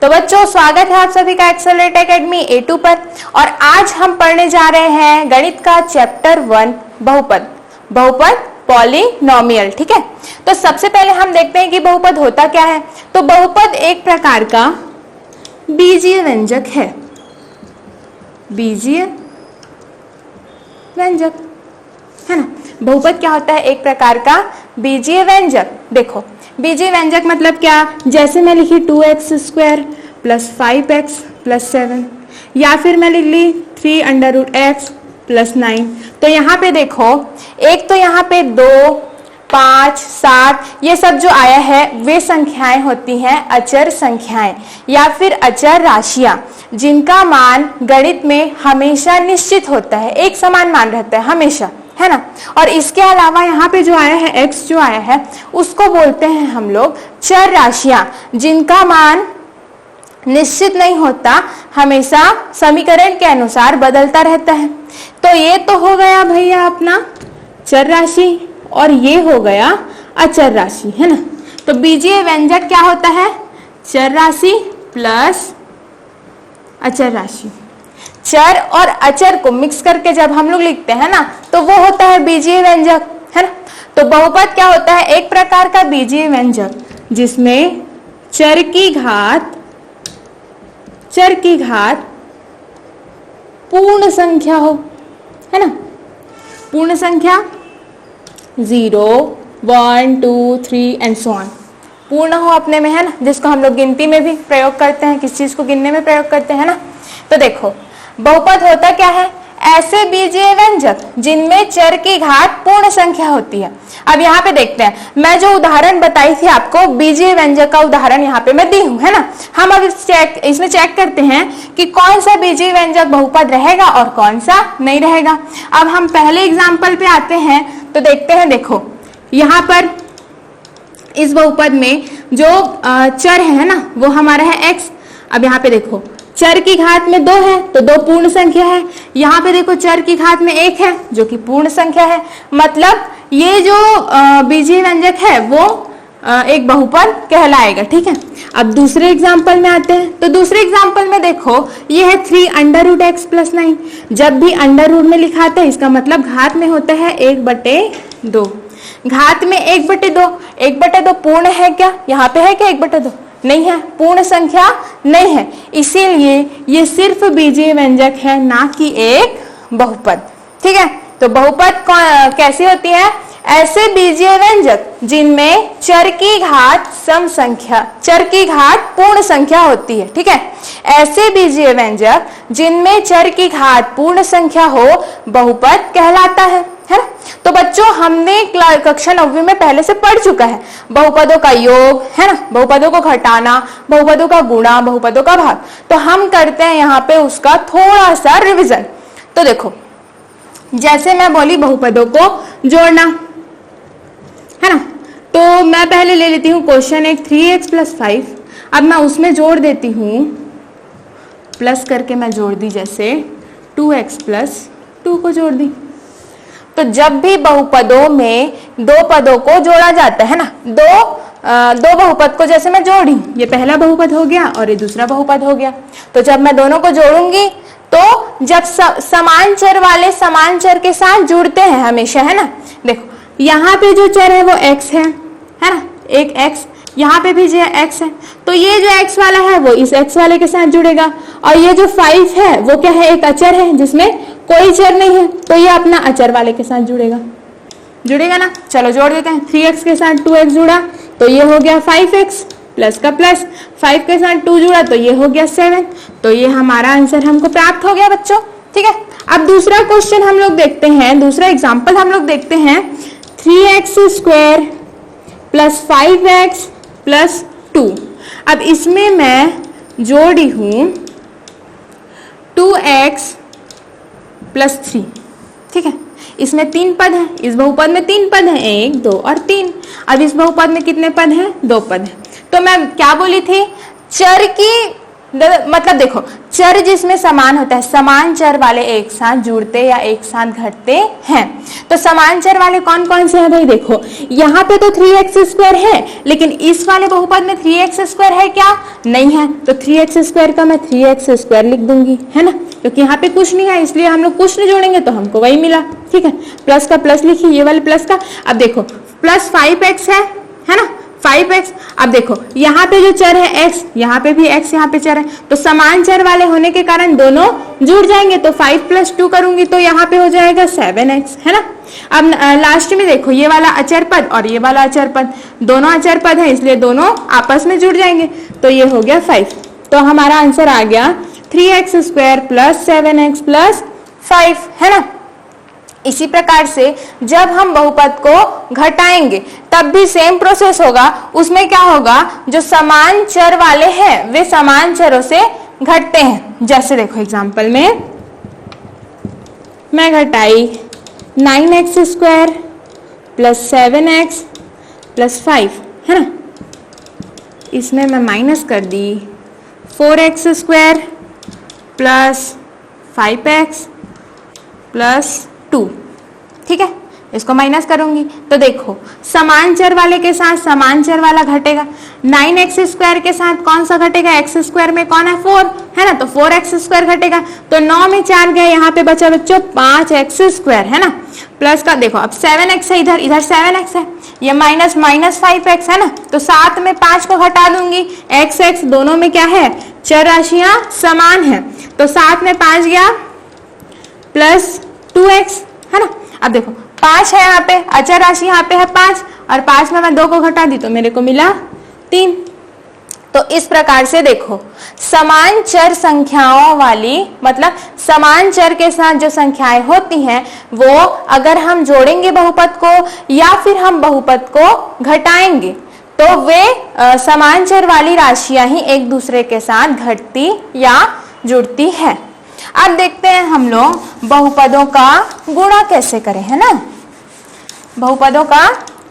तो बच्चों स्वागत है आप सभी का एक्सेलरेट एकेडमी A2 पर। और आज हम पढ़ने जा रहे हैं गणित का चैप्टर 1 बहुपद। बहुपद पॉलिनोमियल, ठीक है। तो सबसे पहले हम देखते हैं कि बहुपद होता क्या है। तो बहुपद एक प्रकार का बीजीय व्यंजक है। बीजीय व्यंजक है ना। बहुपद क्या होता है? एक प्रकार का बीजीय व्यंजक। देखो बीजीय व्यंजक मतलब क्या? जैसे मैं लिखी 2x² + 5x + 7 या फिर मैं लिख ली 3√x + 9। तो यहाँ पे देखो एक तो यहाँ पे 2, 5, 7 ये सब जो आया है वे संख्याएं होती हैं अचर संख्याएं या फिर अचर राशियां, जिनका मान गणित में हमेशा निश्चित होता है, एक समान मान रहता है हमेशा, है ना। और इसके अलावा यहाँ पे जो आया है x जो आया है उसको बोलते हैं हम लोग चर राशियां, जिनका मान निश्चित नहीं होता, हमेशा समीकरण के अनुसार बदलता रहता है। तो ये तो हो गया भैया अपना चर राशि और ये हो गया अचर राशि, है ना। तो बीजीय व्यंजक क्या होता है? चर राशि प्लस अचर राशि। चर और अचर को मिक्स करके जब हम लोग लिखते हैं ना तो वो होता है बीजीय व्यंजक, है ना। तो बहुपद क्या होता है? एक प्रकार का बीजीय व्यंजक जिसमें चर की घात पूर्ण संख्या हो, है ना। पूर्ण संख्या 0, 1, 2, 3 एंड सो ऑन पूर्ण हो अपने में, है ना, जिसको हम लोग गिनती में भी प्रयोग करते हैं। किस चीज को गिनने में प्रयोग करते हैं ना। तो देखो बहुपद होता क्या है? ऐसे बीजीय व्यंजक जिनमें चर की घात पूर्ण संख्या होती है। अब यहाँ पे देखते हैं, मैं जो उदाहरण बताई थी आपको बीजीय व्यंजक का उदाहरण यहाँ पे मैं दी हूँ, है ना। हम अब इसमें चेक करते हैं कि कौन सा बीजीय व्यंजक बहुपद रहेगा और कौन सा नहीं रहेगा। अब हम पहले एग्जाम्पल पे आते हैं तो देखते हैं। देखो यहाँ पर इस बहुपद में जो चर है ना वो हमारा है x। अब यहाँ पे देखो चर की घात में 2 है तो 2 पूर्ण संख्या है। यहाँ पे देखो चर की घात में 1 है जो कि पूर्ण संख्या है। मतलब ये जो बीजीय व्यंजक है वो एक बहुपद कहलाएगा, ठीक है। अब दूसरे एग्जाम्पल में आते हैं। तो दूसरे एग्जाम्पल में देखो ये है 3√x + 9। जब भी अंडर रूट में लिखाते हैं इसका मतलब घात में होता है 1/2। घात में 1/2। 1/2 पूर्ण है क्या? यहाँ पे है क्या 1/2? नहीं है, पूर्ण संख्या नहीं है। इसीलिए ये सिर्फ बीजीय व्यंजक है, ना कि एक बहुपद, ठीक है। तो बहुपद कैसी होती है? ऐसे बीजीय व्यंजक जिनमें चर की घात सम संख्या, चर की घात पूर्ण संख्या होती है, ठीक है। ऐसे बीजीय व्यंजक जिनमें चर की घात पूर्ण संख्या हो बहुपद कहलाता है ना। तो बच्चों हमने कक्षा 9वीं में पहले से पढ़ चुका है बहुपदों का योग, है ना, बहुपदों को घटाना, बहुपदों का गुणा, बहुपदों का भाग। तो हम करते हैं यहाँ पे उसका थोड़ा सा रिवीजन। तो देखो जैसे मैं बोली बहुपदों को जोड़ना, है ना। तो मैं पहले ले लेती हूँ क्वेश्चन 1 3x + 5। अब मैं उसमें जोड़ देती हूँ, प्लस करके मैं जोड़ दी, जैसे 2x + 2 को जोड़ दी। तो जब भी बहुपदों में 2 पदों को जोड़ा जाता है ना, दो बहुपद को जैसे मैं जोड़ी, ये पहला बहुपद हो गया और ये दूसरा बहुपद हो गया। तो जब मैं दोनों को जोड़ूंगी तो जब समान चर वाले समान चर के साथ जुड़ते हैं हमेशा, है ना। देखो यहाँ पे जो चर है वो x है ना, एक x। यहाँ पे भी जो x है तो ये जो x वाला है वो इस x वाले के साथ जुड़ेगा। और ये जो 5 है वो क्या है? एक अचर है जिसमें कोई चर नहीं है, तो ये अपना अचर वाले के साथ जुड़ेगा ना। चलो जोड़ देते हैं। 3x के साथ 2x जुड़ा तो ये हो गया 5x, प्लस का प्लस, 5 के साथ 2 जुड़ा तो ये हो गया 7। तो ये हमारा आंसर हमको प्राप्त हो गया बच्चों, ठीक है। अब दूसरा क्वेश्चन हम लोग देखते हैं, दूसरा एग्जाम्पल हम लोग देखते हैं 3x² + 5x + 2। अब इसमें मैं जोड़ी हूं 2x + 3, ठीक है। इसमें 3 पद हैं, इस बहुपद में 3 पद हैं, 1, 2 और 3। अब इस बहुपद में कितने पद हैं? 2 पद हैं। तो मैं क्या बोली थी? चर की मतलब देखो, चर जिसमें समान होता है, समान चर वाले एक साथ जुड़ते या एक साथ घटते हैं। तो समान चर वाले कौन कौन से हैं भाई? देखो यहाँ पे तो 3x² है, लेकिन इस वाले बहुपद में 3x² है क्या? नहीं है। तो 3x² का मैं 3x² लिख दूंगी, है ना, क्योंकि यहाँ पे कुछ नहीं है, इसलिए हम लोग कुछ नहीं जोड़ेंगे तो हमको वही मिला। ठीक है, प्लस का प्लस लिखिए, ये वाले प्लस का। अब देखो प्लस 5x है ना, 5x। अब देखो यहाँ पे जो चर है x, यहाँ पे भी x यहाँ पे चर है, तो समान चर वाले होने के कारण दोनों जुड़ जाएंगे। तो 5 + 2 करूंगी तो यहाँ पे हो जाएगा 7x, है ना। अब लास्ट में देखो ये वाला अचर पद और ये वाला अचर पद, दोनों अचर पद है, इसलिए दोनों आपस में जुड़ जाएंगे। तो ये हो गया 5। तो हमारा आंसर आ गया 3x² + 7x + 5, है ना। इसी प्रकार से जब हम बहुपद को घटाएंगे तब भी सेम प्रोसेस होगा। उसमें क्या होगा, जो समान चर वाले हैं वे समान चरों से घटते हैं। जैसे देखो एग्जांपल में मैं घटाई 9x² + 7x + 5, है ना। इसमें मैं माइनस कर दी 4x² + 5x + 2, ठीक है। इसको माइनस करूंगी तो देखो समान चर वाले के साथ समान चर वाला घटेगा। 9x² के साथ कौन सा घटेगा? x² में कौन है? 4, है ना, तो 4x² घटेगा। तो 9 में 4 गए, यहाँ पे बचा बच्चों 5x², है ना। प्लस का देखो अब 7x है, इधर इधर 7x है, ये माइनस 5x, है ना। तो 7 में 5 को घटा दूंगी, x दोनों में क्या है? चर राशियां समान है। तो 7 में 5 गया + 2x, है ना। अब देखो 5 है यहाँ पे, अचर राशि यहाँ पे है 5, और 5 में मैं 2 को घटा दी तो मेरे को मिला 3। तो इस प्रकार से देखो समान चर संख्याओं वाली, मतलब समान चर के साथ जो संख्याएं होती हैं वो अगर हम जोड़ेंगे बहुपद को या फिर हम बहुपद को घटाएंगे तो वे समान चर वाली राशियां ही एक दूसरे के साथ घटती या जुड़ती है। अब देखते हैं हम लोग बहुपदों का गुणा कैसे करें, है ना। बहुपदों का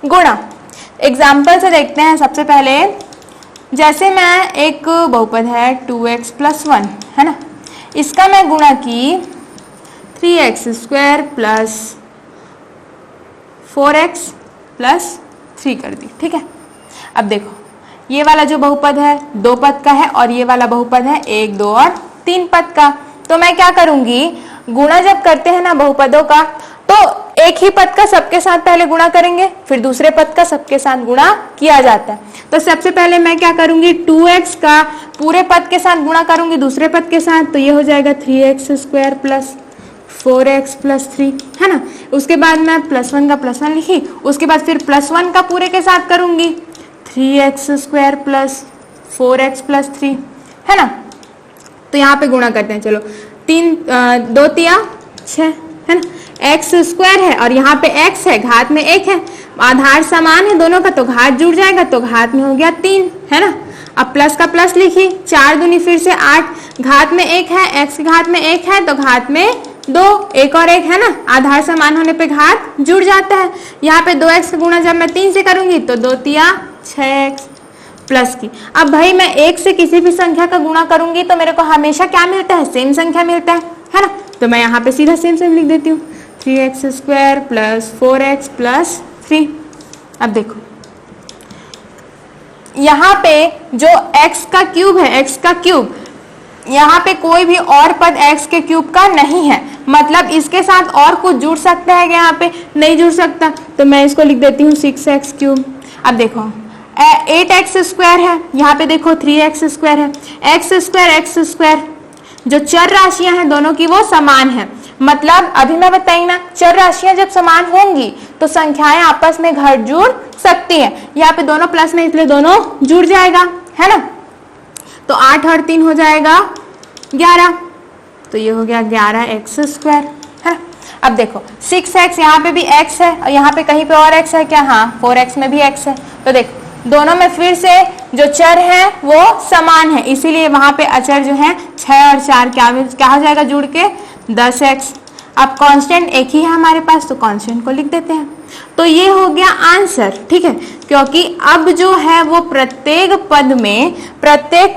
गुणा एग्जाम्पल से देखते हैं। सबसे पहले जैसे मैं एक बहुपद है 2x + 1, है ना, इसका मैं गुणा की 3x² + 4x + 3 कर दी, ठीक है। अब देखो ये वाला जो बहुपद है 2 पद का है और ये वाला बहुपद है 1, 2 और 3 पद का। तो मैं क्या करूंगी, गुणा जब करते हैं ना बहुपदों का तो एक ही पद का सबके साथ पहले गुणा करेंगे, फिर दूसरे पद का सबके साथ गुणा किया जाता है। तो सबसे पहले मैं क्या करूंगी, 2x का पूरे पद के साथ गुणा करूंगी दूसरे पद के साथ, तो ये हो जाएगा 3x² + 4x + 3, है ना। उसके बाद मैं +1 का +1 लिखी, उसके बाद फिर +1 का पूरे के साथ करूंगी 3x² + 4x + 3, है ना। तो यहाँ पे गुणा करते हैं, चलो 2 तिया 6, है ना। x² है और यहाँ पे x है, घात में 1 है, आधार समान है दोनों का तो घात जुड़ जाएगा, तो घात में हो गया 3, है ना। अब प्लस का प्लस लिखी, 4 दूनी फिर से 8, घात में 1 है, x की घात में 1 है तो घात में 2, 1 और 1, है ना, आधार समान होने पे घात जुड़ जाता है। यहाँ पे 2x का गुणा जब मैं 3 से करूंगी तो 2 तिया 6x प्लस की। अब भाई मैं 1 से किसी भी संख्या का गुणा करूंगी तो मेरे को हमेशा क्या मिलता है, सेम संख्या मिलता है ना। तो मैं यहाँ पे सीधा सेम लिख देती हूँ 3x² + 4x + 3। अब देखो यहाँ पे जो x का क्यूब है, x का क्यूब, यहाँ पे कोई भी और पद x के क्यूब का नहीं है, मतलब इसके साथ और कुछ जुड़ सकता है, यहाँ पे नहीं जुड़ सकता, तो मैं इसको लिख देती हूँ 6x3। अब देखो 8x² है, यहाँ पे देखो 3x² है, x² जो चर राशियां हैं दोनों की वो समान है। मतलब अभी मैं बताई ना, चर राशियां जब समान होंगी तो संख्याएं आपस में घट जुड़ सकती हैं। यहाँ पे दोनों प्लस में इसलिए दोनों जुड़ जाएगा, है ना। तो 8 और 3 हो जाएगा 11, तो ये हो गया 11x², है। अब देखो 6x, यहाँ पे भी x है और यहाँ पे कहीं पे और x है क्या, हाँ 4x में भी x है। तो देखो दोनों में फिर से जो चर है वो समान है, इसीलिए वहां पे अचर जो है 6 और 4 क्या हो जाएगा जुड़ के 10x। अब कांस्टेंट एक ही है हमारे पास तो कांस्टेंट को लिख देते हैं। तो ये हो गया आंसर, ठीक है। क्योंकि अब जो है वो प्रत्येक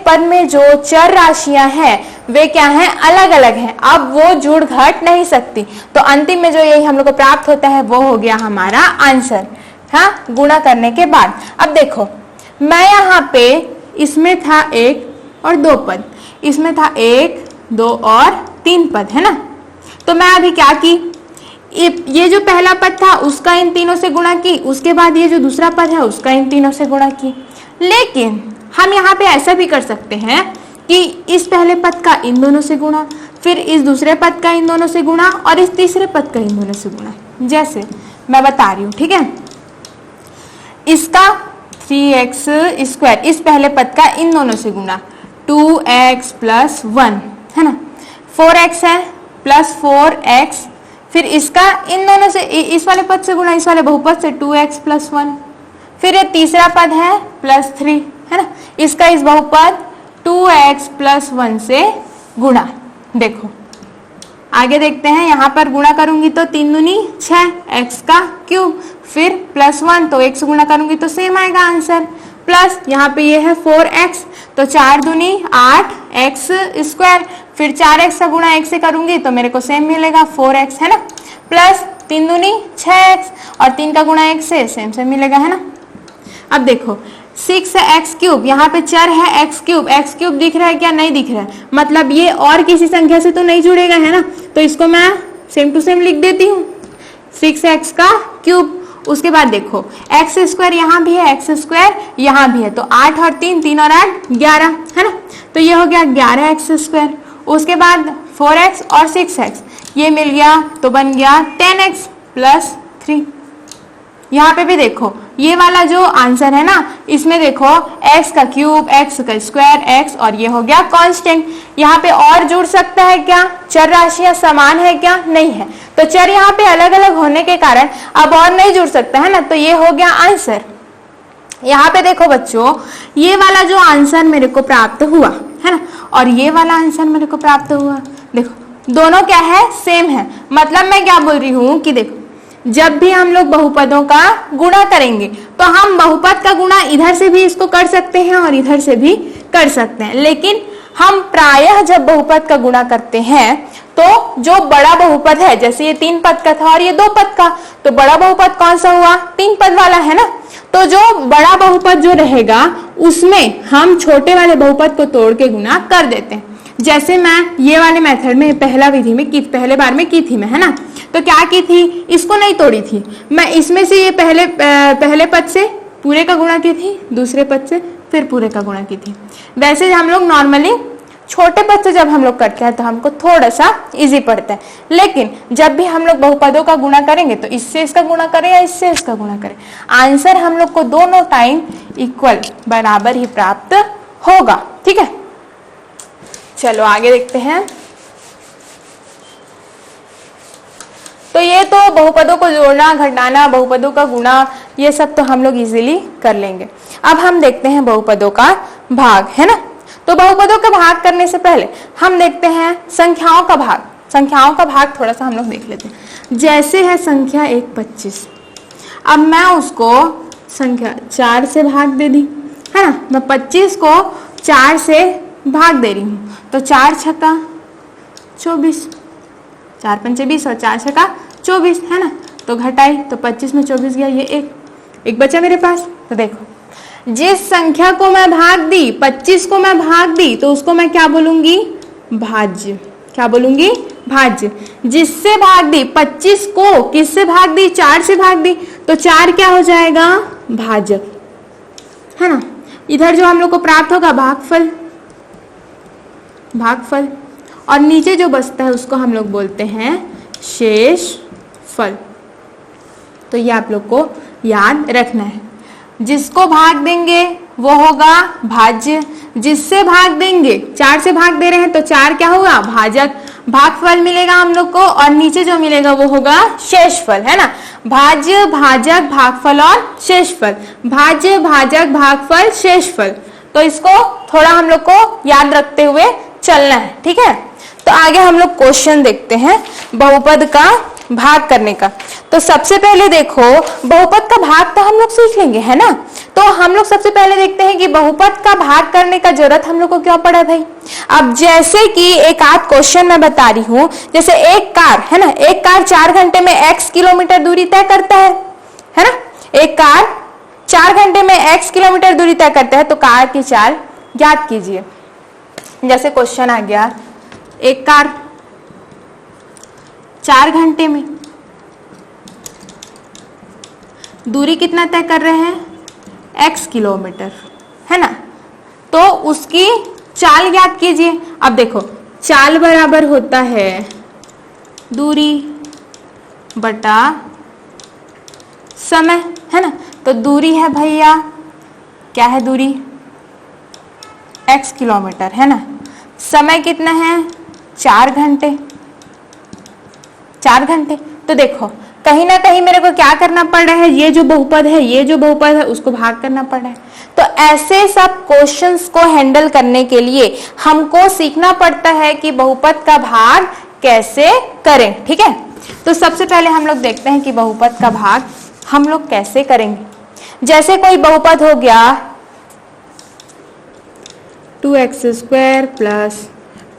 पद में जो चर राशियां हैं वे क्या हैं, अलग अलग हैं। अब वो जुड़ घट नहीं सकती, तो अंतिम में जो यही हम लोग को प्राप्त होता है वो हो गया हमारा आंसर, हाँ, गुणा करने के बाद। अब देखो मैं यहाँ पे इसमें था 1 और 2 पद, इसमें था 1, 2 और 3 पद, है ना। तो मैं अभी क्या की, ये जो पहला पद था उसका इन तीनों से गुणा की, उसके बाद ये जो दूसरा पद है उसका इन तीनों से गुणा की। लेकिन हम यहाँ पे ऐसा भी कर सकते हैं कि इस पहले पद का इन दोनों से गुणा, फिर इस दूसरे पद का इन दोनों से गुणा और इस तीसरे पद का इन दोनों से गुणा। जैसे मैं बता रही हूँ, ठीक है। इसका 3x², इस पहले पद का इन दोनों से गुणा, 2x + 1, है ना। 4x है प्लस 4x, फिर इसका इन दोनों से, इस वाले पद से गुणा, इस वाले बहुपद से, 2x + 1। फिर ये तीसरा पद है +3, है ना। इसका इस बहुपद 2x + 1 से गुणा। देखो आगे देखते हैं, यहाँ पर गुणा करूंगी तो 3 दूनी 6, x का क्यूब, फिर +1 तो 1 से गुणा करूंगी तो सेम आएगा आंसर, प्लस यहाँ पे ये है 4x, तो 4 दूनी 8 x², फिर 4x का गुणा 1 से करूंगी तो मेरे को सेम मिलेगा 4x, है ना। प्लस 3 दूनी 6x और 3 का गुणा 1 से सेम मिलेगा, है ना। अब देखो 6x³, यहाँ पे चर है x³ दिख रहा है क्या, नहीं दिख रहा है, मतलब ये और किसी संख्या से तो नहीं जुड़ेगा, है ना। तो इसको मैं सेम टू सेम लिख देती हूँ, 6x³। उसके बाद देखो x² यहाँ भी है, x² यहाँ भी है, तो 8 और 3, 3 और 8 11, है ना। तो ये हो गया 11x²। उसके बाद 4x और 6x ये मिल गया तो बन गया 10x + 3। यहाँ पे भी देखो ये वाला जो आंसर है ना, इसमें देखो x³ x² x और ये हो गया कांस्टेंट। यहाँ पे और जुड़ सकता है क्या, चर राशियां समान है क्या, नहीं है, तो चर यहाँ पे अलग अलग होने के कारण अब और नहीं जुड़ सकता, है ना। तो ये हो गया आंसर। यहाँ पे देखो बच्चों, ये वाला जो आंसर मेरे को प्राप्त हुआ, है ना, और ये वाला आंसर मेरे को प्राप्त हुआ, देखो दोनों क्या है, सेम है। मतलब मैं क्या बोल रही हूँ कि देखो जब भी हम लोग बहुपदों का गुणा करेंगे तो हम बहुपद का गुणा इधर से भी इसको कर सकते हैं और इधर से भी कर सकते हैं, लेकिन हम प्रायः जब बहुपद का गुणा करते हैं तो जो बड़ा बहुपद है, जैसे ये 3 पद का था और ये 2 पद का, तो बड़ा बहुपद कौन सा हुआ, 3 पद वाला, है ना। तो जो बड़ा बहुपद जो रहेगा उसमें हम छोटे वाले बहुपद को तोड़ के गुणा कर देते हैं। जैसे मैं ये वाले मेथड में पहले बार में की थी मैं, है ना। तो क्या की थी, इसको नहीं तोड़ी थी मैं, इसमें से ये पहले पद से पूरे का गुणा की थी, दूसरे पद से फिर पूरे का गुणा की थी। वैसे हम लोग नॉर्मली छोटे पद से जब हम लोग करते हैं तो हमको थोड़ा सा इजी पड़ता है, लेकिन जब भी हम लोग बहुपदों का गुणा करेंगे तो इससे इसका गुणा करें या इससे इसका गुणा करें, आंसर हम लोग को दोनों टाइम इक्वल बराबर ही प्राप्त होगा, ठीक है। चलो आगे देखते हैं। तो ये तो बहुपदों को जोड़ना, घटाना, बहुपदों का गुणा, ये सब तो हम लोग इजीली कर लेंगे। अब हम देखते हैं बहुपदों का भाग, है ना। तो बहुपदों का भाग करने से पहले हम देखते हैं संख्याओं का भाग। संख्याओं का भाग थोड़ा सा हम लोग देख लेते हैं। जैसे है संख्या 1 25, अब मैं उसको संख्या 4 से भाग दे दी, है ना। मैं 25 को 4 से भाग दे रही हूँ, तो 4 छक्का 24, 4 पंचे 20 और 4 छक्का 24, है ना। तो घटाई तो 25 में 24 गया, ये एक बचा मेरे पास। तो देखो जिस संख्या को मैं भाग दी, 25 को मैं भाग दी, तो उसको मैं क्या बोलूंगी, भाज्य। क्या बोलूंगी, भाज्य। जिससे भाग दी, 25 को किससे भाग दी, 4 से भाग दी, तो 4 क्या हो जाएगा, भाजक, है ना। इधर जो हम लोग को प्राप्त होगा भागफल, भागफल, और नीचे जो बचता है उसको हम लोग बोलते हैं शेष फल। तो ये आप लोग को याद रखना है। जिसको भाग देंगे वो होगा भाज्य, जिससे भाग देंगे, 4 से भाग दे रहे हैं तो 4 क्या होगा, भाजक। भागफल मिलेगा हम लोग को, और नीचे जो मिलेगा वो होगा शेषफल, है ना। भाज्य, भाजक, भागफल और शेषफल। भाज्य, भाजक, भागफल, शेषफल। तो इसको थोड़ा हम लोग को याद रखते हुए चलना है, ठीक है। तो आगे हम लोग क्वेश्चन देखते हैं बहुपद का भाग करने का। तो सबसे पहले देखो बहुपद का भाग तो हम लोग सीख लेंगे, है ना। तो हम लोग सबसे पहले देखते हैं कि बहुपद का भाग करने का जरूरत हम लोग को क्यों पड़ा भाई। अब जैसे कि एक आध क्वेश्चन मैं बता रही हूं, जैसे एक कार है ना, एक कार 4 घंटे में x किलोमीटर दूरी तय करता है ना। एक कार 4 घंटे में x किलोमीटर दूरी तय करता है, तो कार की चाल ज्ञात कीजिए। जैसे क्वेश्चन आ गया, एक कार 4 घंटे में दूरी कितना तय कर रहे हैं, x किलोमीटर, है ना। तो उसकी चाल ज्ञात कीजिए। अब देखो चाल बराबर होता है दूरी बटा समय, है ना। तो दूरी है भैया, क्या है दूरी, x किलोमीटर, है ना। समय कितना है, 4 घंटे, 4 घंटे। तो देखो कहीं ना कहीं मेरे को क्या करना पड़ रहा है, ये जो बहुपद है, ये जो बहुपद है उसको भाग करना पड़ रहा है। तो ऐसे सब क्वेश्चंस को हैंडल करने के लिए हमको सीखना पड़ता है कि बहुपद का भाग कैसे करें, ठीक है। तो सबसे पहले हम लोग देखते हैं कि बहुपद का भाग हम लोग कैसे करेंगे। जैसे कोई बहुपद हो गया 2x² प्लस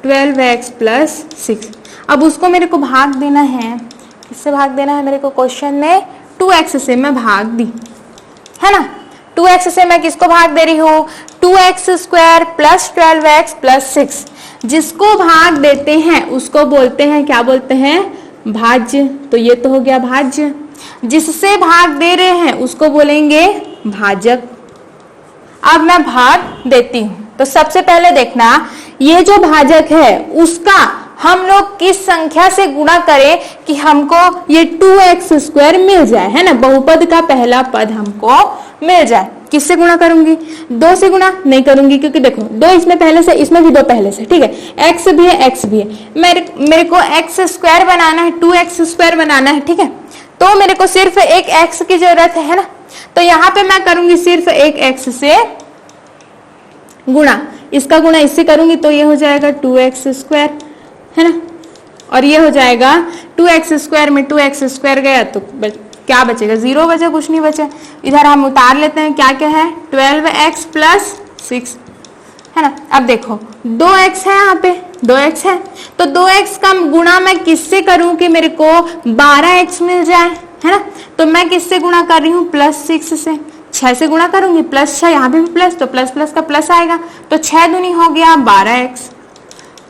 12x प्लस 6, अब उसको मेरे को भाग देना है, किससे भाग देना है मेरे को, क्वेश्चन में 2x से मैं भाग दी, है ना। 2x से मैं किसको भाग दे रही हूँ, 2x² प्लस 12x प्लस 6। जिसको भाग देते हैं उसको बोलते हैं, क्या बोलते हैं, भाज्य। तो ये तो हो गया भाज्य। जिससे भाग दे रहे हैं उसको बोलेंगे भाजक। अब मैं भाग देती हूं, तो सबसे पहले देखना ये जो भाजक है उसका हम लोग किस संख्या से गुणा करें कि हमको ये 2x² मिल जाए, है ना। बहुपद का पहला पद हमको मिल जाए। किससे गुणा करूंगी, 2 से गुणा नहीं करूंगी, क्योंकि देखो 2 इसमें पहले से, इसमें भी 2 पहले से, ठीक है। x भी है, x भी है, मेरे को x² बनाना है, 2x² बनाना है, ठीक है। तो मेरे को सिर्फ एक x की जरूरत है ना। तो यहाँ पे मैं करूंगी सिर्फ एक x से गुणा, इसका गुणा इससे करूंगी तो ये हो जाएगा 2x², है ना। और ये हो जाएगा 2x² में 2x² गया तो क्या बचेगा, 0 बचा, कुछ नहीं बचा। इधर हम उतार लेते हैं, क्या क्या है, 12x प्लस 6, है ना। अब देखो 2x है, यहाँ पे 2x है, तो 2x का गुणा मैं किससे करूं कि मेरे को 12x मिल जाए, है ना। तो मैं किससे गुणा कर रही हूँ, प्लस 6 से, 6 से गुणा करूंगी, प्लस 6, यहाँ पे भी प्लस, तो प्लस प्लस का प्लस आएगा, तो 6 दूनी हो गया 12x,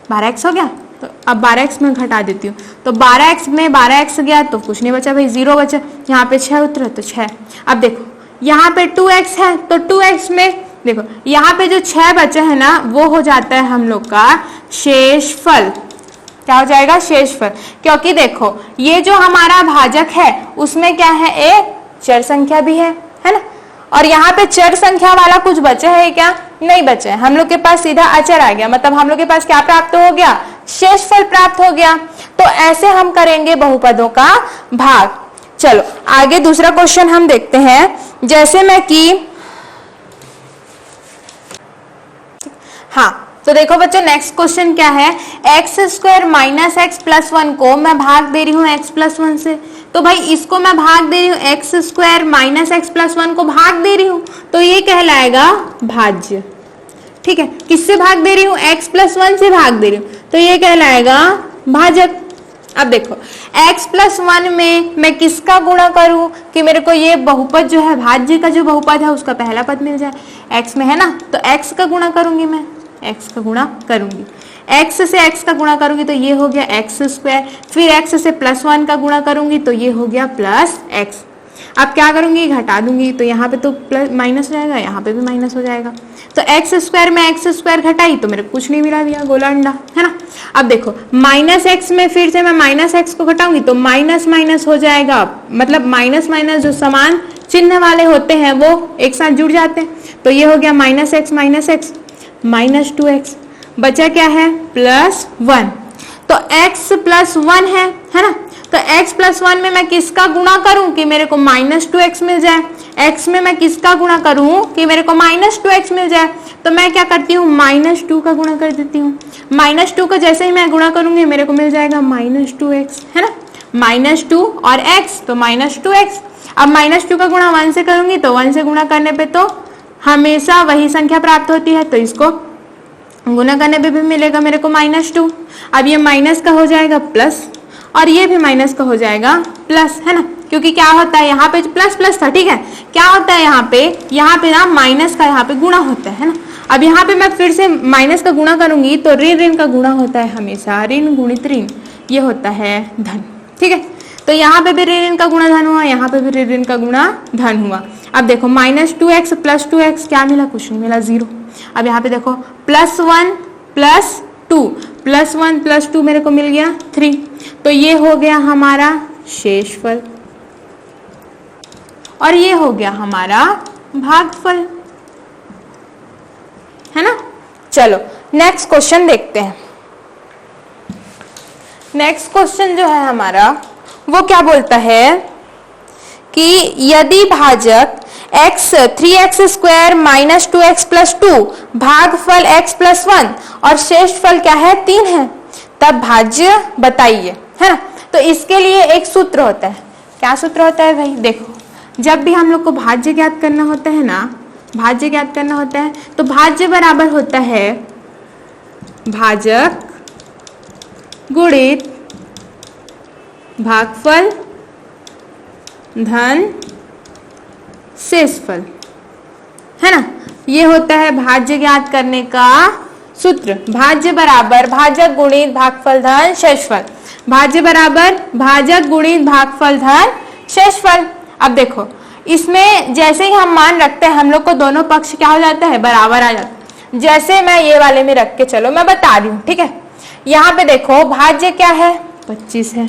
12x हो गया। तो अब 12x में घटा देती हूँ, तो 12x में 12x गया तो कुछ नहीं बचा भाई, 0 बचा। यहाँ पे 6 उतरा तो 6। अब देखो यहाँ पे 2x है, तो 2x में देखो यहाँ पे जो 6 बचा है ना, वो हो जाता है हम लोग का शेषफल। क्या हो जाएगा, शेषफल। क्योंकि देखो ये जो हमारा भाजक है उसमें क्या है, एक चर संख्या भी है ना। और यहाँ पे चर संख्या वाला कुछ बचा है क्या, नहीं बचा है। हम लोग के पास सीधा अचर आ गया, मतलब हम लोग के पास क्या प्राप्त हो गया, शेषफल प्राप्त हो गया। तो ऐसे हम करेंगे बहुपदों का भाग। चलो आगे दूसरा क्वेश्चन हम देखते हैं। जैसे मैं कि हाँ, तो देखो बच्चों नेक्स्ट क्वेश्चन क्या है, x² माइनस x प्लस 1 को मैं भाग दे रही हूँ x प्लस 1 से। तो भाई इसको मैं भाग दे रही हूँ, x² माइनस x प्लस 1 को भाग दे रही हूँ, तो ये कहलाएगा भाज्य, ठीक है। किससे भाग दे रही हूँ, x प्लस 1 से भाग दे रही हूँ, तो ये कहलाएगा भाजक। अब देखो x प्लस 1 में मैं किसका गुणा करूं कि मेरे को ये बहुपद जो है, भाज्य का जो बहुपद है उसका पहला पद मिल जाए, x में है ना। तो x का गुणा करूंगी, मैं x का गुणा करूंगी, x से x का गुणा करूंगी तो ये हो गया x², फिर x से प्लस 1 का गुणा करूंगी तो ये हो गया प्लस x। अब क्या करूंगी, घटा दूंगी, तो यहाँ पे तो प्लस माइनस हो जाएगा, यहाँ पे भी माइनस हो जाएगा। तो x² में x² घटाई तो मेरे को कुछ नहीं मिला, दिया गोला अंडा, है ना। अब देखो माइनस x में फिर से मैं माइनस x को घटाऊंगी तो माइनस माइनस हो जाएगा, मतलब माइनस माइनस जो समान चिन्ह वाले होते हैं वो एक साथ जुड़ जाते हैं। तो ये हो गया माइनस x माइनस 2x, बचा क्या है, प्लस 1। तो x प्लस 1 है ना। तो x प्लस 1 में मैं किसका गुणा करूं कि मेरे को माइनस 2x मिल जाए, x में मैं किसका गुणा करूं कि मेरे को माइनस 2x मिल जाए। तो मैं क्या करती हूँ, माइनस 2 का गुणा कर देती हूँ। माइनस 2 का जैसे ही मैं गुणा करूंगी मेरे को मिल जाएगा माइनस 2x, है ना। -2 और x तो -2x। अब -2 का गुणा 1 से करूंगी तो 1 से गुणा करने पे तो हमेशा वही संख्या प्राप्त होती है, तो इसको गुणा करने पे भी मिलेगा मेरे को -2। अब ये माइनस का हो जाएगा प्लस और ये भी माइनस का हो जाएगा प्लस, है ना, क्योंकि क्या होता है यहाँ पे प्लस प्लस था, ठीक है। क्या होता है यहाँ पे ना माइनस का यहाँ पे गुणा होता है ना। अब यहाँ पे मैं फिर से माइनस का गुणा करूंगी तो ऋण का गुणा होता है हमेशा, ऋण गुणित ऋण ये होता है धन, ठीक है। तो यहाँ पे भी ऋण का गुणा धन हुआ, यहाँ पे भी ऋण का गुणा धन हुआ। अब देखो -2x + 2x क्या मिला, कुछ नहीं मिला, 0। अब यहाँ पे देखो +1 + 2 +1 + 2 मेरे को मिल गया 3, तो ये हो गया हमारा शेषफल और ये हो गया हमारा भागफल, है ना। चलो नेक्स्ट क्वेश्चन देखते हैं। नेक्स्ट क्वेश्चन जो है हमारा वो क्या बोलता है कि यदि भाजक x 3x² - 2x + 2 भागफल x + 1 और शेषफल क्या है 3 है, तब भाज्य बताइए, है ना। तो इसके लिए एक सूत्र होता है। क्या सूत्र होता है भाई, देखो जब भी हम लोग को भाज्य ज्ञात करना होता है ना, भाज्य ज्ञात करना होता है तो भाज्य बराबर होता है भाजक गुणित भागफल धन शेषफल, है ना। ये होता है भाज्य ज्ञात करने का सूत्र। भाज्य बराबर भाजक गुणित भागफल धन शेषफल, भाज्य बराबर भाजक गुणित भागफल धन शेषफल। अब देखो इसमें जैसे ही हम मान रखते हैं हम लोग को दोनों पक्ष क्या हो जाता है, बराबर आ जाता है। जैसे मैं ये वाले में रख के चलो मैं बता रही हूँ, ठीक है। यहाँ पे देखो भाज्य क्या है 25 है,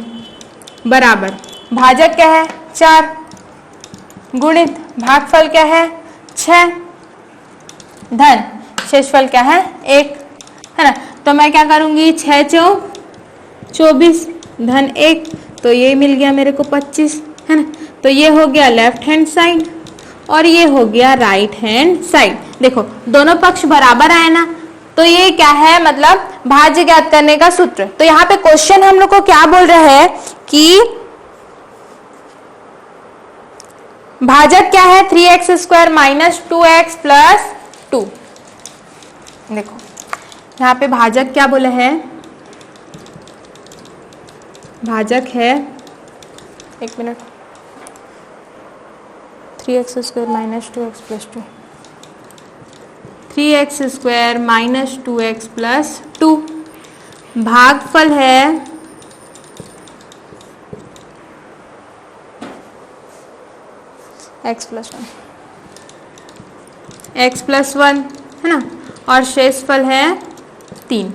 बराबर भाजक क्या है 4 गुणित भागफल क्या है 6 धन शेषफल क्या है 1, है ना। तो मैं क्या करूंगी 6 × 24 धन 1, तो ये मिल गया मेरे को 25, है ना। तो ये हो गया लेफ्ट हैंड साइड और ये हो गया राइट हैंड साइड। देखो दोनों पक्ष बराबर आए ना, तो ये क्या है मतलब भाज्य ज्ञात करने का सूत्र। तो यहाँ पे क्वेश्चन हम लोग को क्या बोल रहा है कि भाजक क्या है 3x² - 2x + 2। देखो यहाँ पे भाजक क्या बोला है, भाजक है 1 minute 3x² - 2x + 2, 3x² - 2x + 2। भागफल है x + 1, x + 1, है ना। और शेषफल है 3।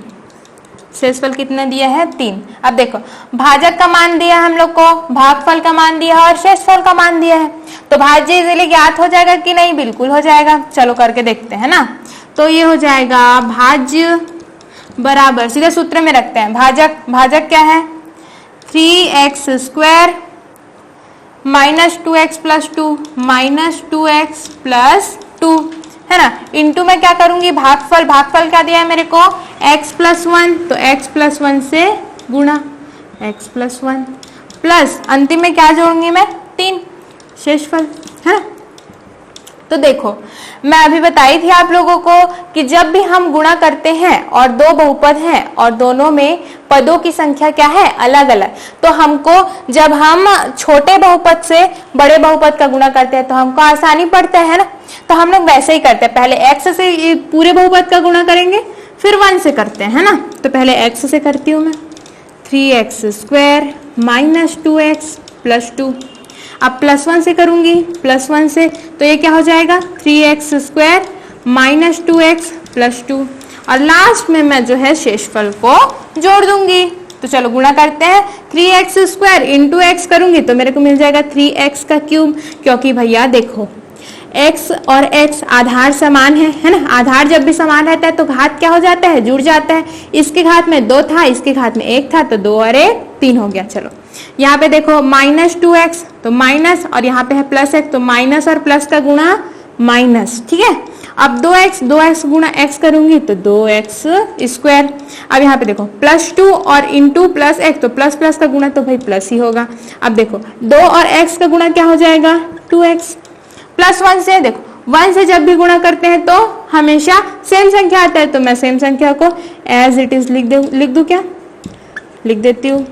शेषफल कितना दिया है 3। अब देखो भाजक का मान दिया हम लोग को, भागफल का मान दिया और शेषफल का मान दिया है, तो भाज्य इजीली ज्ञात हो जाएगा कि नहीं, बिल्कुल हो जाएगा। चलो करके देखते हैं ना। तो ये हो जाएगा भाज्य बराबर, सीधे सूत्र में रखते हैं, भाजक क्या है 3x² - 2x + 2 - 2x + 2, है ना। इनटू में क्या करूंगी भागफल क्या दिया है मेरे को x + 1, तो x + 1 से गुणा x + 1 प्लस अंतिम में क्या जोड़ूंगी मैं 3 शेषफल, है ना। तो देखो मैं अभी बताई थी आप लोगों को कि जब भी हम गुणा करते हैं और दो बहुपद हैं और दोनों में पदों की संख्या क्या है अलग अलग, तो हमको जब हम छोटे बहुपद से बड़े बहुपद का गुणा करते हैं तो हमको आसानी पड़ता है ना। तो हम लोग वैसे ही करते हैं, पहले x से पूरे बहुपद का गुणा करेंगे फिर 1 से करते हैं, है ना। तो पहले x से करती हूँ मैं 3x² - 2x + 2। अब +1 से करूंगी, +1 से तो ये क्या हो जाएगा 3x² - 2x + 2 और लास्ट में मैं जो है शेषफल को जोड़ दूंगी। तो चलो गुणा करते हैं, 3x² × x करूंगी तो मेरे को मिल जाएगा 3x³, क्योंकि भैया देखो x और x आधार समान है ना। आधार जब भी समान रहता है तो घात क्या हो जाता है जुड़ जाता है। इसके घात में 2 था, इसके घात में 1 था, तो 2 और 1 3 हो गया। चलो यहाँ पे देखो -2x तो माइनस और यहाँ पे है +x, तो माइनस और प्लस का गुणा माइनस, ठीक है। अब 2x गुणा x करूंगी तो 2x²। अब यहाँ पे देखो +2 और इंटू +x, तो प्लस प्लस का गुणा तो भाई प्लस ही होगा। अब देखो 2 और x का गुणा क्या हो जाएगा 2x, +1 से देखो 1 से जब भी गुणा करते हैं तो हमेशा सेम संख्या आता है, तो मैं सेम संख्या को एज इट इज लिख दूं क्या, लिख देती हूँ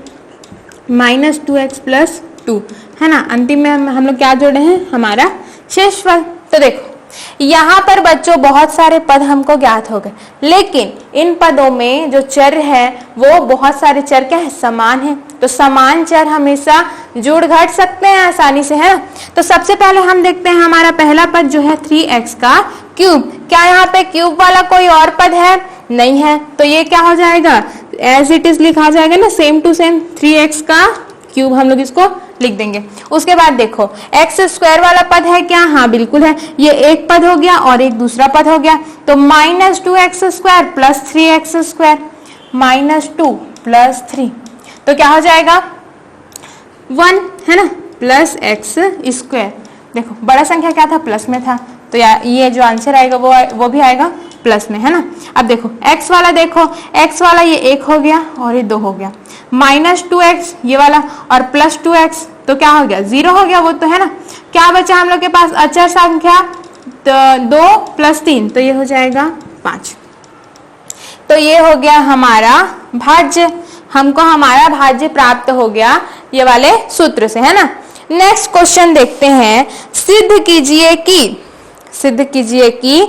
-2x + 2, है ना। अंतिम में हम लोग क्या जोड़े हैं, हमारा शेषफल। तो देखो यहाँ पर बच्चों बहुत सारे पद हमको ज्ञात हो गए, लेकिन इन पदों में जो चर है वो बहुत सारे चर क्या है, समान है। तो समान चर हमेशा जुड़ घट सकते हैं आसानी से, है ना। तो सबसे पहले हम देखते हैं हमारा पहला पद जो है 3x का क्यूब। क्या यहाँ पे क्यूब वाला कोई और पद है, नहीं है, तो ये क्या हो जाएगा एज इट इज लिखा जाएगा ना, सेम टू सेम 3x का क्यूब हम लोग इसको लिख देंगे। उसके बाद देखो x² वाला पद है क्या, हाँ बिल्कुल है, ये एक पद हो गया और एक दूसरा पद हो गया, तो -2x² + 3x², -2 + 3 तो क्या हो जाएगा 1, है ना, +x²। देखो बड़ा संख्या क्या था, प्लस में था, तो ये जो आंसर आएगा वो भी आएगा प्लस में, है ना। अब देखो x वाला, देखो x वाला ये 1 हो गया और ये 2 हो गया, -2x ये वाला और +2x तो क्या हो गया 0 हो गया, वो तो है ना। क्या बचा हम लोग के पास अचर संख्या, तो 2 + 3 तो ये हो जाएगा 5। तो ये हो गया हमारा भाज्य, हमको हमारा भाज्य प्राप्त हो गया ये वाले सूत्र से, है ना। नेक्स्ट क्वेश्चन देखते हैं, सिद्ध कीजिए कि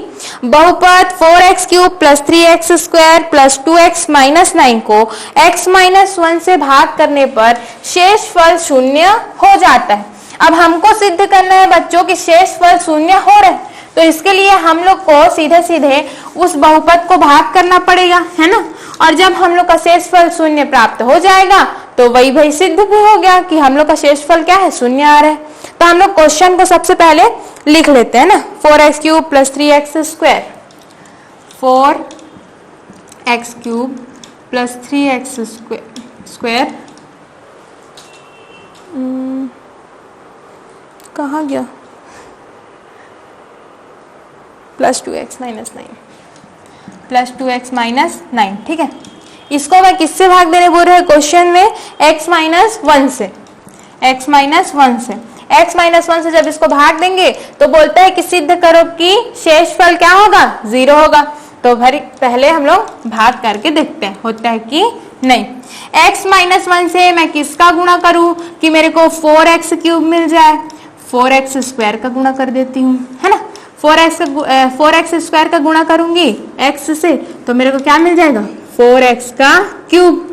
बहुपद 4x³ + 3x² + 2x - 9 को x - 1 से भाग करने पर शेषफल 0 हो जाता है। अब हमको सिद्ध करना है बच्चों कि शेषफल 0 हो रहा है, तो इसके लिए हम लोग को सीधे सीधे उस बहुपद को भाग करना पड़ेगा, है ना। और जब हम लोग का शेषफल 0 प्राप्त हो जाएगा तो वही भाई सिद्ध भी हो गया कि हम लोग का शेषफल क्या है 0 आ रहा है। तो हम लोग क्वेश्चन को सबसे पहले लिख लेते हैं ना, 4x³ + 3x², 4x³ + 3x², कहाँ गया, +2x - 9 +2x - 9, ठीक है। इसको मैं किससे भाग देने बोल रहे हैं क्वेश्चन में, x - 1 से, x - 1 से, x - 1 से जब इसको भाग देंगे तो बोलता है कि सिद्ध करो कि शेषफल क्या होगा 0 होगा। तो पहले हम लोग भाग करके देखते हैं होता है कि नहीं। x - 1 से मैं किसका गुणा करूं कि मेरे को 4x³ मिल जाए, 4x² का गुणा कर देती हूँ, है ना। 4x² का गुणा करूंगी x से तो मेरे को क्या मिल जाएगा 4x का क्यूब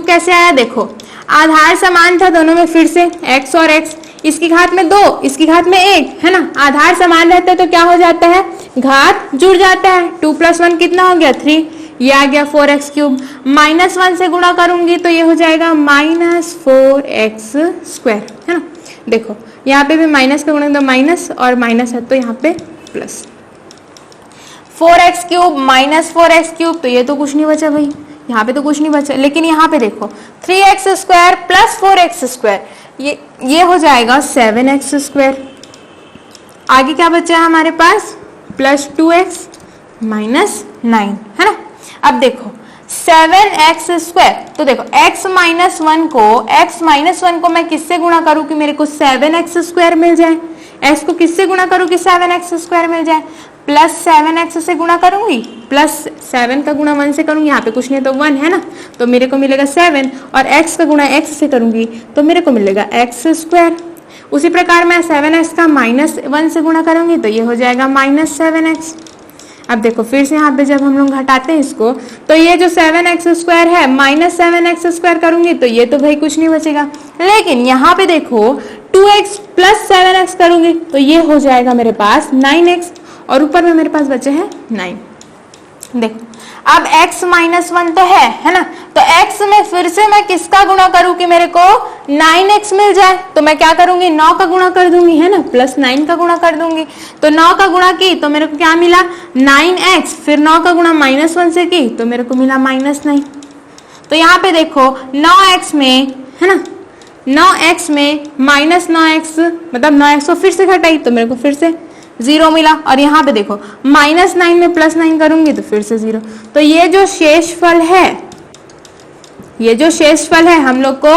कैसे आया, देखो आधार समान था दोनों में, फिर से x और x, इसकी घात में 2 इसकी घात में 1, है ना। आधार समान रहते तो क्या हो जाता है, घात जुड़ जाता है, 2 + 1 कितना हो गया 3, ये आ गया 4x³। -1 से गुणा करूंगी तो ये हो जाएगा -4x², है ना। देखो यहाँ पे भी माइनस का गुणा तो माइनस और माइनस है तो यहाँ पे प्लस, 4x³ - 4x³ तो ये तो कुछ नहीं बचा भाई, यहाँ पे तो कुछ नहीं बचा। लेकिन यहाँ पे देखो 3x² + 4x², ये हो जाएगा 7x²। आगे क्या बचा है हमारे पास +2x - 9, है ना। अब देखो 7x², तो देखो x - 1 को मैं किससे गुणा करूं कि मेरे को 7x² मिल जाए, x को किससे गुणा करूं कि 7x² मिल जाए, +7x से गुणा करूंगी, +7 का गुणा 1 से करूंगी, यहाँ पे कुछ नहीं तो 1 है ना, तो मेरे को मिलेगा 7, और x का गुणा x से करूंगी तो मेरे को मिलेगा x²। उसी प्रकार मैं 7x का -1 से गुणा करूंगी तो ये हो जाएगा -7x। अब देखो फिर से यहाँ पे जब हम लोग घटाते हैं इसको तो ये जो 7x² है -7x² करूंगी तो ये तो भाई कुछ नहीं बचेगा। लेकिन यहाँ पे देखो 2x + 7x करूंगी तो ये हो जाएगा मेरे पास 9x, और ऊपर में मेरे पास बचे हैं 9। देखो अब x - 1 तो है ना, तो x में फिर से मैं किसका गुणा करूं कि मेरे को 9x मिल जाए, तो मैं क्या करूंगी 9 का गुणा कर दूंगी, है ना, +9 का गुणा कर दूंगी। तो 9 का गुणा की तो मेरे को क्या मिला 9x, फिर 9 का गुणा -1 से की तो मेरे को मिला -9। तो यहाँ पे देखो 9x में, है ना, 9x में -9x मतलब 9x को फिर से घटाई तो मेरे को फिर से 0 मिला। और यहाँ पे देखो -9 में +9 करूंगी तो फिर से 0। तो ये जो शेषफल है हम लोग को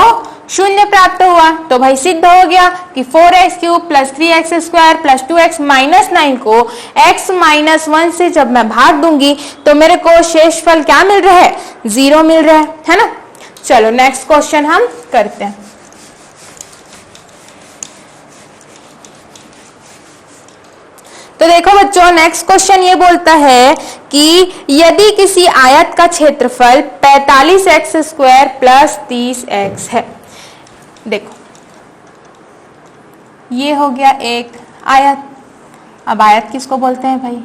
0 प्राप्त हुआ। तो भाई सिद्ध हो गया कि 4x³ + 3x² + 2x - 9 को x - 1 से जब मैं भाग दूंगी तो मेरे को शेषफल क्या मिल रहा है, 0 मिल रहा है ना। चलो नेक्स्ट क्वेश्चन हम करते हैं। तो देखो बच्चों, नेक्स्ट क्वेश्चन ये बोलता है कि यदि किसी आयत का क्षेत्रफल 45x² + 30x है। देखो ये हो गया एक आयत। अब आयत किसको बोलते हैं भाई?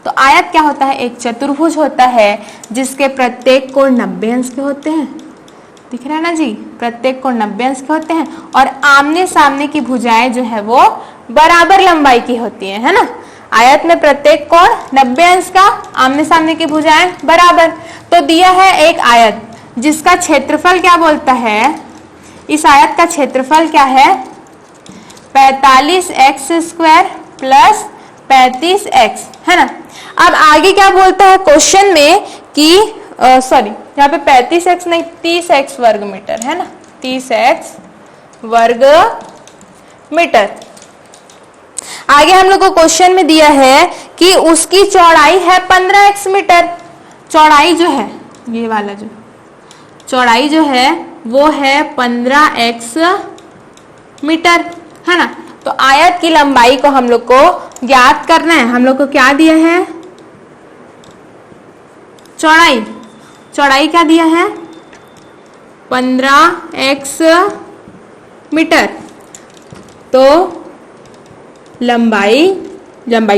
तो आयत क्या होता है, एक चतुर्भुज होता है जिसके प्रत्येक कोण 90 अंश के होते हैं। दिख रहा है ना जी, प्रत्येक कोण 90 अंश के होते हैं और आमने सामने की भुजाएं जो है वो बराबर लंबाई की होती है ना। आयत में प्रत्येक कोण 90 अंश का, आमने सामने की भुजाएं बराबर। तो दिया है एक आयत जिसका क्षेत्रफल क्या बोलता है, इस आयत का क्षेत्रफल क्या है, 45x² + 35x है ना। अब आगे क्या बोलता है क्वेश्चन में कि सॉरी यहाँ पे 35x नहीं 30x वर्ग मीटर है ना, 30x वर्ग मीटर। आगे हम लोग को क्वेश्चन में दिया है कि उसकी चौड़ाई है 15x मीटर। चौड़ाई जो है, ये वाला जो चौड़ाई जो है वो है 15x मीटर है ना। तो आयत की लंबाई को हम लोग को ज्ञात करना है। हम लोग को क्या दिया है, चौड़ाई क्या दिया है, 15x मीटर। तो लंबाई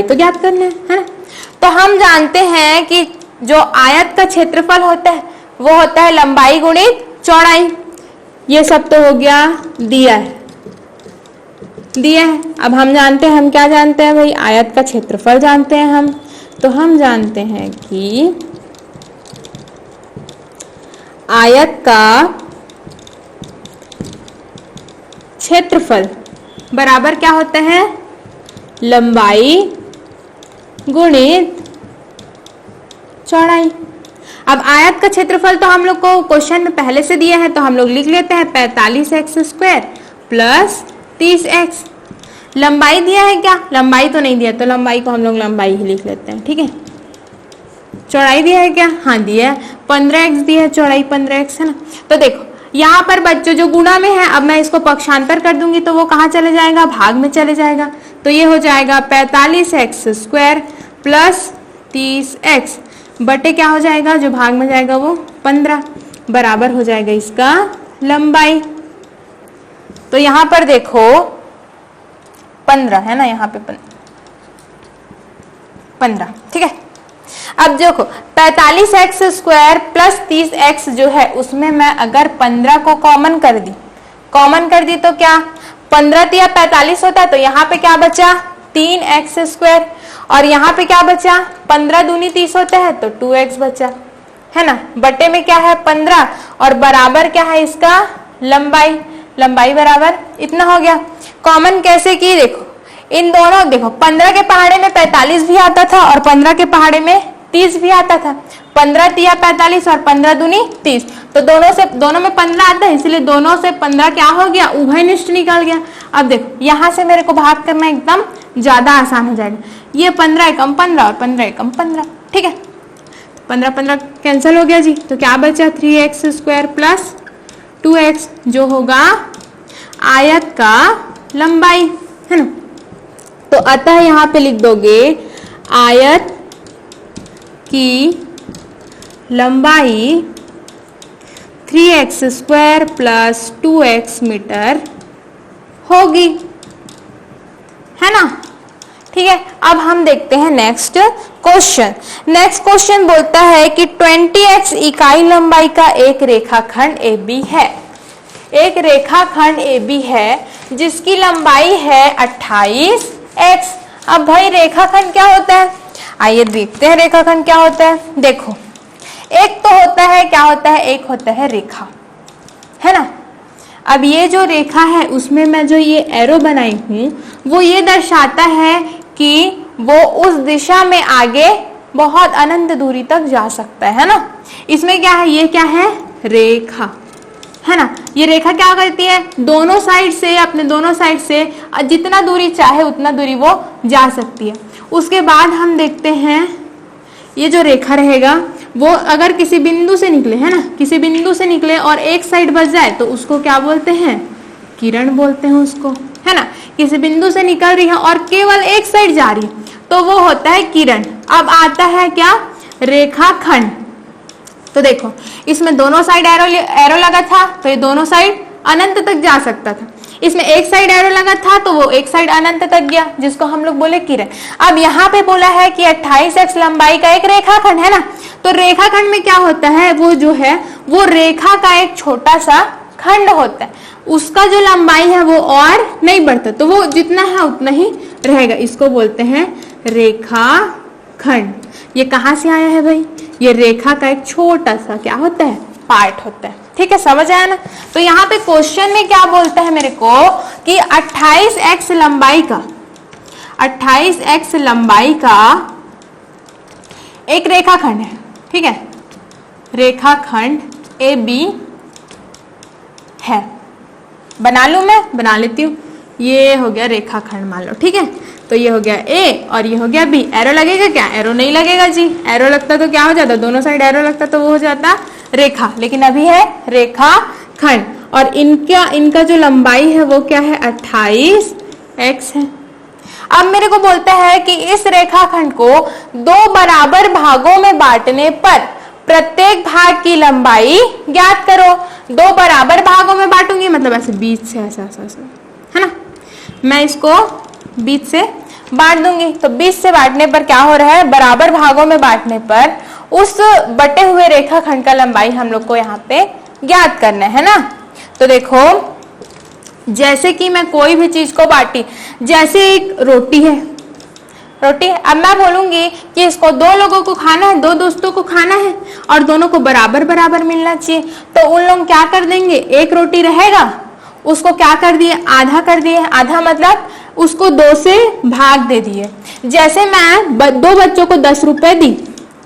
तो ज्ञात करना है ना। तो हम जानते हैं कि जो आयत का क्षेत्रफल होता है वो होता है लंबाई गुणित चौड़ाई। ये सब तो हो गया दिया है। अब हम जानते हैं, हम क्या जानते हैं भाई, आयत का क्षेत्रफल जानते हैं हम। तो हम जानते हैं कि आयत का क्षेत्रफल बराबर क्या होता है, लंबाई गुणित चौड़ाई। अब आयत का क्षेत्रफल तो हम लोग को क्वेश्चन में पहले से दिया है तो हम लोग लिख लेते हैं 45x² + 30x। लंबाई दिया है क्या, लंबाई तो नहीं दिया तो लंबाई को हम लोग लंबाई ही लिख लेते हैं, ठीक है। चौड़ाई दिया है क्या, हाँ दिया है, 15x दिया है, चौड़ाई 15x है ना। तो देखो यहाँ पर बच्चों जो गुणा में है, अब मैं इसको पक्षांतर कर दूंगी तो वो कहाँ चले जाएगा, भाग में चले जाएगा। तो ये हो जाएगा 45x² + 30x बटे क्या हो जाएगा, जो भाग में जाएगा वो 15 बराबर हो जाएगा इसका लंबाई। तो यहाँ पर देखो 15 है ना, यहाँ पे 15 ठीक है। अब देखो 45x² + 30x जो है उसमें मैं अगर 15 को कॉमन कर दी तो क्या 15 तिया 45 होता है। तो यहाँ पे क्या बचा 3x² और यहाँ पे क्या बचा 15 दूनी 30 होता है तो 2x बचा है ना। बटे में क्या है 15 और बराबर क्या है इसका लंबाई बराबर इतना हो गया। कॉमन कैसे की, देखो इन दोनों, देखो 15 के पहाड़े में 45 भी आता था और 15 के पहाड़े में 30 भी आता था। 15 तिया 45 और 15 दूनी 30, तो दोनों में 15 आता है, इसलिए दोनों से 15 क्या हो गया, उभयनिष्ठ निकल गया। अब देखो यहाँ से मेरे को भाग करना एकदम ज्यादा आसान हो जाएगा। ये 15 एकम 15 और 15 एकम 15, ठीक है। 15 कैंसिल हो गया जी, तो क्या बचा 3x² + 2x जो होगा आयत का लंबाई है ना। तो अतः यहाँ पे लिख दोगे आयत की लंबाई 3x² + 2x मीटर होगी, है ना, ठीक है। अब हम देखते हैं नेक्स्ट क्वेश्चन। नेक्स्ट क्वेश्चन बोलता है कि 20x इकाई लंबाई का एक रेखाखंड AB है। एक रेखाखंड AB है जिसकी लंबाई है 28x। अब भाई रेखाखंड क्या होता है, आइए देखते हैं रेखाखंड क्या होता है। देखो एक तो होता है, क्या होता है, एक होता है रेखा, है ना। अब ये जो रेखा है उसमें मैं जो ये एरो बनाई हूं वो ये दर्शाता है कि वो उस दिशा में आगे बहुत अनंत दूरी तक जा सकता है ना। इसमें क्या है, ये क्या है, रेखा है ना। ये रेखा क्या करती है, दोनों साइड से, अपने दोनों साइड से जितना दूरी चाहे उतना दूरी वो जा सकती है। उसके बाद हम देखते हैं ये जो रेखा रहेगा वो अगर किसी बिंदु से निकले, है ना, किसी बिंदु से निकले और एक साइड बच जाए तो उसको क्या बोलते हैं, किरण बोलते हैं उसको, है ना। किसी बिंदु से निकल रही है और केवल एक साइड जा रही है तो वो होता है किरण। अब आता है क्या, रेखाखंड। तो देखो इसमें दोनों साइड एरो लगा था तो ये दोनों साइड अनंत तक जा सकता था। इसमें एक साइड एरो लगा था तो वो एक साइड अनंत तक गया, जिसको हम लोग बोले किरण। अब यहाँ पे बोला है कि 28x लंबाई का एक रेखाखंड है ना। तो रेखाखंड में क्या होता है, वो जो है वो रेखा का एक छोटा सा खंड होता है, उसका जो लंबाई है वो और नहीं बढ़ता, तो वो जितना है उतना ही रहेगा। इसको बोलते हैं रेखाखंड। ये कहाँ से आया है भाई, ये रेखा का एक छोटा सा क्या होता है, पार्ट होता है। ठीक है, समझ आया ना। तो यहाँ पे क्वेश्चन में क्या बोलता है मेरे को कि 28x लंबाई का, 28x लंबाई का एक रेखाखंड है। ठीक है, रेखाखंड AB है। बना लूं, मैं बना लेती हूँ। ये हो गया रेखाखंड मान लो, ठीक है। तो ये हो गया A और ये हो गया B। एरो लगेगा क्या, एरो नहीं लगेगा जी। एरो लगता तो क्या हो जाता, दोनों साइड एरो लगता तो वो हो जाता रेखा, लेकिन अभी है रेखाखंड। और इनका जो लंबाई है वो क्या है, 28x है। अब मेरे को बोलता है कि इस रेखाखंड को दो बराबर भागों में बांटने पर प्रत्येक भाग की लंबाई ज्ञात करो। दो बराबर भागों में बांटूंगी मतलब ऐसे बीच से ऐसा ऐसा ऐसा, है ना। मैं इसको बीच से बांट दूंगी, तो बीच से बांटने पर क्या हो रहा है, बराबर भागों में बांटने पर उस बटे हुए रेखाखंड का लंबाई हम लोग को यहाँ पे ज्ञात करना है ना। तो देखो जैसे कि मैं कोई भी चीज को बांटी, जैसे एक रोटी है, रोटी। अब मैं बोलूंगी कि इसको दो लोगों को खाना है, दो दोस्तों को खाना है और दोनों को बराबर बराबर मिलना चाहिए, तो उन लोग क्या कर देंगे, एक रोटी रहेगा उसको क्या कर दिए, आधा कर दिए। आधा मतलब उसको 2 से भाग दे दिए। जैसे मैं दो बच्चों को 10 रुपए दी,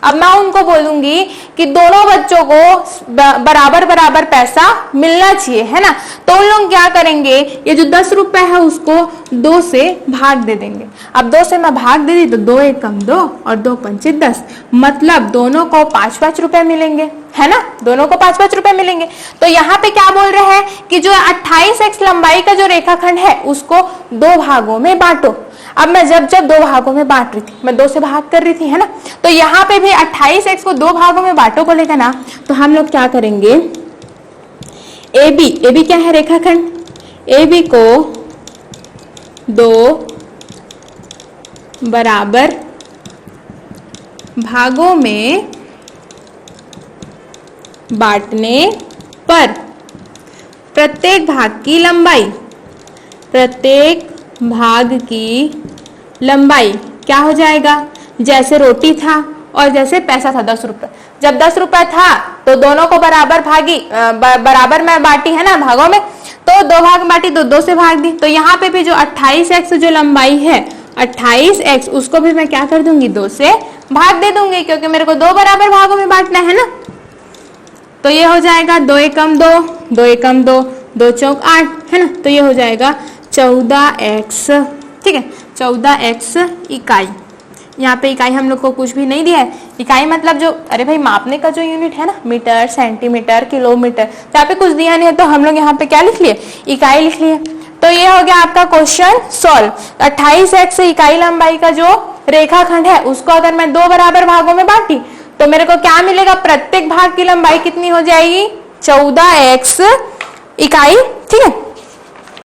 अब मैं उनको बोलूंगी कि दोनों बच्चों को बराबर बराबर पैसा मिलना चाहिए, है ना। तो उन लोग क्या करेंगे, ये जो 10 रुपए है उसको 2 से भाग दे देंगे। अब 2 से मैं भाग दे दी तो 2 एकम 2 और 2 पंचे 10, मतलब दोनों को 5-5 रुपए मिलेंगे, है ना। दोनों को 5-5 रुपए मिलेंगे। तो यहाँ पे क्या बोल रहे हैं कि जो 28x लंबाई का जो रेखाखंड है उसको 2 भागों में बांटो। अब मैं जब 2 भागों में बांट रही थी, मैं 2 से भाग कर रही थी, है ना। तो यहाँ पे भी 28x को 2 भागों में बांटो बोलेगा ना, तो हम लोग क्या करेंगे, AB क्या है, रेखाखंड। AB को 2 बराबर भागों में बांटने पर प्रत्येक भाग की लंबाई, प्रत्येक भाग की लंबाई क्या हो जाएगा, जैसे रोटी था और जैसे पैसा था 10 रुपए। जब 10 रुपए था तो दोनों को बराबर मैं बांटी, है ना, भागों में। तो 2 भाग बांटी तो 2 से भाग दी। तो यहाँ पे भी जो 28x जो लंबाई है, 28x उसको भी मैं क्या कर दूंगी, 2 से भाग दे दूंगी, क्योंकि मेरे को 2 बराबर भागों में बांटना है ना। तो ये हो जाएगा 2 एकम 2, 2 एकम 2, 2 चौक 8, है ना। तो ये हो जाएगा 14x, ठीक है, 14x इकाई। यहाँ पे इकाई हम लोग को कुछ भी नहीं दिया है। इकाई मतलब जो, अरे भाई मापने का जो यूनिट है ना, मीटर, सेंटीमीटर, किलोमीटर, तो यहाँ पे कुछ दिया नहीं है तो हम लोग यहाँ पे क्या लिख लिए, इकाई लिख लिए। तो ये हो गया आपका क्वेश्चन सॉल्व। 28x इकाई लंबाई का जो रेखाखंड है उसको अगर मैं 2 बराबर भागों में बांटी तो मेरे को क्या मिलेगा, प्रत्येक भाग की लंबाई कितनी हो जाएगी, 14x इकाई, ठीक है।